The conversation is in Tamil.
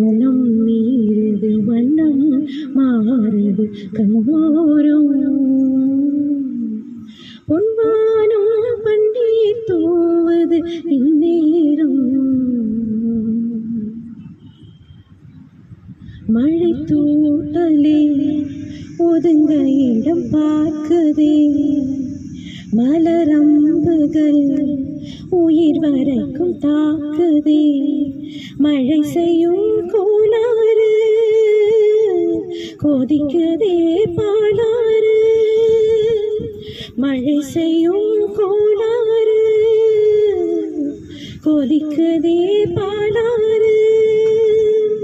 மனம் மீறுது வண்ணம் மாறுது கண்ணோரும் பொன்வானம் பன்னீர் தூவுது இந்நேரம் மழை தூட்டலே ஒதுங்க இடம் பார்க்குதே மலரம்புகள் உயிர் வரைக்கும் தாக்குதே மழை செய்யும் கோளாறு கொதிக்குதே பாலாறு மழை செய்யும் கோளாறு கொதிக்குதே பாலாறு